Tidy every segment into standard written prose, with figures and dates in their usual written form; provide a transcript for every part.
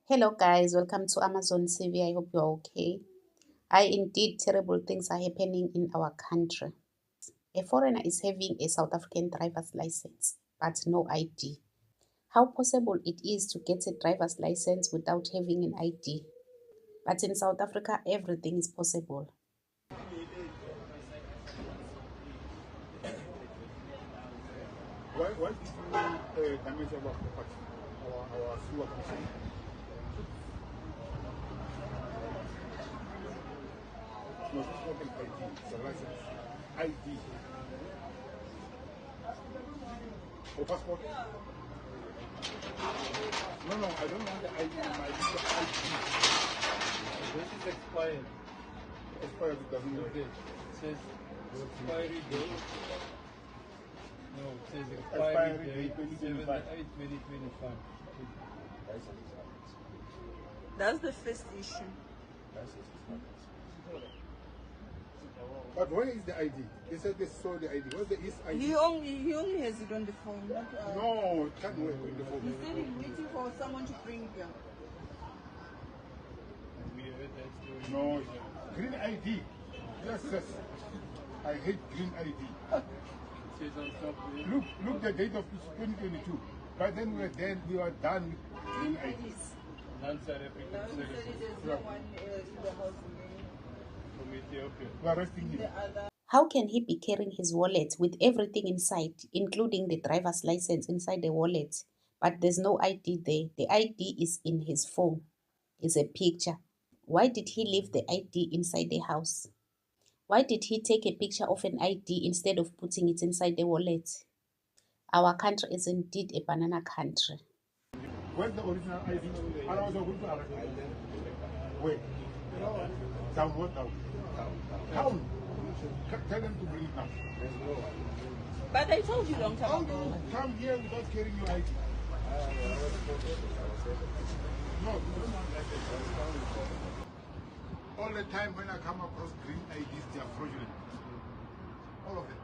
Hello guys, welcome to Amazon TV. I hope you're okay. Indeed, terrible things are happening in our country. A foreigner is having a South African driver's license, but no ID. How possible it is to get a driver's license without having an ID? But in South Africa, everything is possible. Why did you damage our property, our sewer connection? No, this is not an ID, it's a license. ID. Or passport? No, I don't want the ID. My ID. This is expired. Expired, it doesn't work. It says expiry date. No, it says Expiry expiry date date 2025. 7/8/2025. That's the first issue. But where is the ID? They said they saw the ID. Where's the East ID? He only has it on the phone. Not, No, it can't work with the He phone. said he's waiting for someone to bring him. We heard that story. No, green ID. Yes, yes. I hate green ID. It says on top there. Look the date of 2022. By then we were done with green IDs. Non-South African Now he said citizens there's no one in the house from Ethiopia. We are arresting him. the other. How can he be carrying his wallet with everything inside, including the driver's license inside the wallet, but there's no ID there? The ID is in his phone. It's a picture. Why did he leave the ID inside the house? Why did he take a picture of an ID instead of putting it inside the wallet? Our country is indeed a banana country. Where's the original ID? And I was going to arrest him. Wait. Down what now? Town. Tell them to bring it now. But I told you long How time do ago. you come here without carrying your ID? No, you don't want that. All the time when I come across green IDs, they are fraudulent. All of them.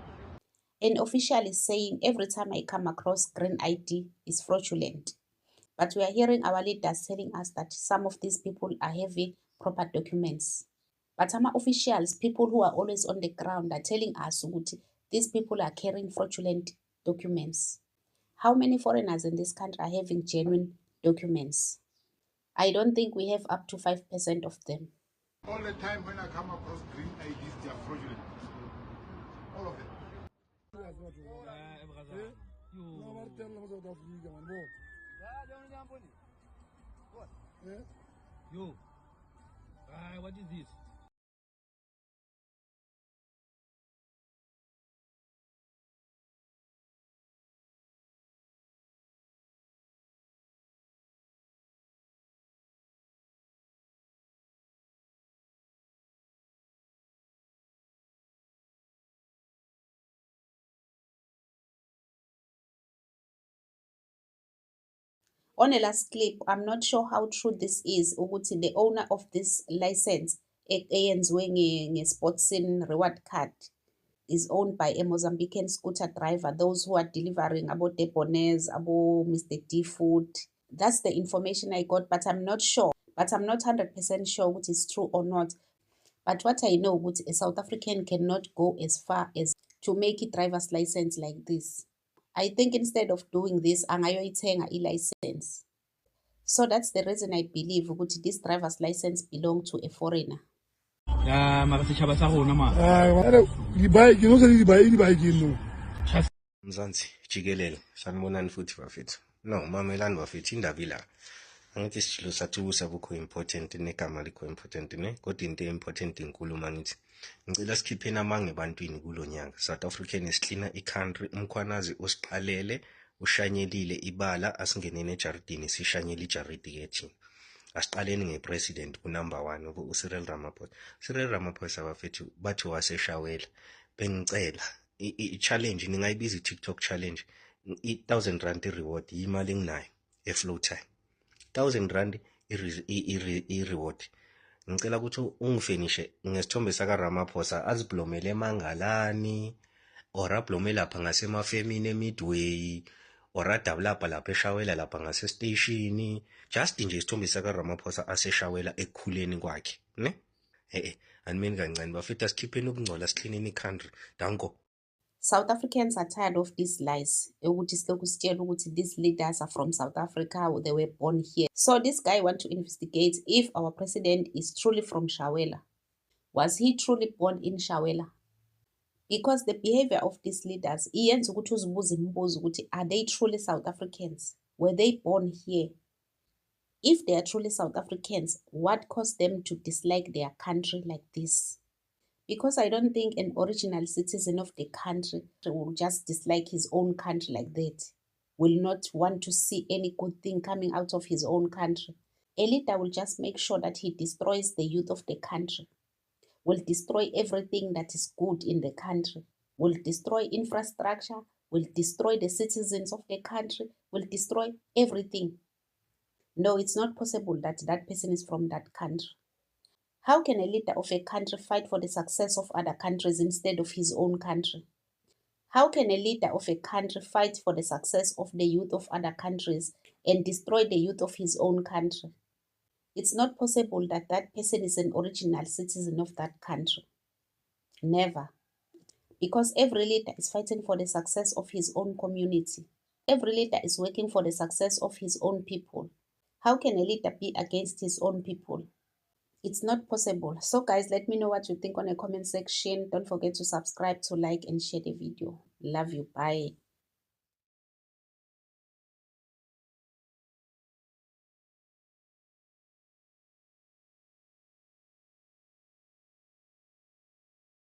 An official is saying every time I come across green ID is fraudulent. But we are hearing our leaders telling us that some of these people are having proper documents. But some officials, people who are always on the ground, are telling us that these people are carrying fraudulent documents. How many foreigners in this country are having genuine documents? I don't think we have up to 5% of them. All the time when I come across green IDs, they are fraudulent. All of them. Yo, what is this? On a last clip, I'm not sure how true this is, ukuthi the owner of this license eyenziwe nge-Sportson reward card is owned by a Mozambican scooter driver, those who are delivering abo Debonaires, abo Mr. D Food. That's the information I got, but I'm not sure. But I'm not 100% sure what is true or not. But what I know, what a South African cannot go as far as to make a driver's license like this. I think instead of doing this, angayoyithenga i-license. So that's the reason I believe that this driver's license belongs to a foreigner. Mara setjhaba sa rona ma. Mzansi jikelele sanibonani futhi bafethu. No mamelani bafethu indaba ila. Angithi isijilo sathu sabukho important negama likho important ne kodwa into important inkulu mangithi. Ngicela sikhipheni amange ebantwini kulonyaka. South African is cleaner i-country umkhwanazi osiqalele ushanyelile ibala asingenene ejardini sishanyele ijaridi kethi. Asiqaleni ngepresident ku-number 1 u-Cyril Ramaphosa. Cyril Ramaphosa bafethu bathi waseshawela. Bengicela i-challenge ningayibiza i-TikTok challenge. I-1000 rand i-reward imali enginayo e-flow time. 1000 rand i-reward. Ngicela ukuthi ungifinishe ngesithombe saka Ramaphosa aziblomele emangalani or ablome lapha ngasemafemini eMidway or adevelopha lapha eshawela lapha ngasestation, just nje isithombe sakaRamaphosa aseshawela ekukhuleni kwakhe ne animeni kancane bafethu asikhipheni ukungcola siklinini i-country. Danko. South Africans are tired of these lies. Ukuthi silokhu sitshela ukuthi these leaders are from South Africa, they were born here. So this guy wants to investigate if our president is truly from Shawela. Was he truly born in Shawela? Because the behavior of these leaders, iyenza ukuthi uzibuze imibuzo ukuthi are they truly South Africans? Were they born here? If they are truly South Africans, what caused them to dislike their country like this? Because I don't think an original citizen of the country will just dislike his own country like that, will not want to see any good thing coming out of his own country. A leader will just make sure that he destroys the youth of the country, will destroy everything that is good in the country, will destroy infrastructure, will destroy the citizens of the country, will destroy everything. No, it's not possible that that person is from that country. How can a leader of a country fight for the success of other countries instead of his own country? How can a leader of a country fight for the success of the youth of other countries and destroy the youth of his own country? It's not possible that that person is an original citizen of that country. Never. Because every leader is fighting for the success of his own community. Every leader is working for the success of his own people. How can a leader be against his own people? It's not possible. So guys, let me know what you think on the comment section. Don't forget to subscribe, to like and share the video. Love you. Bye.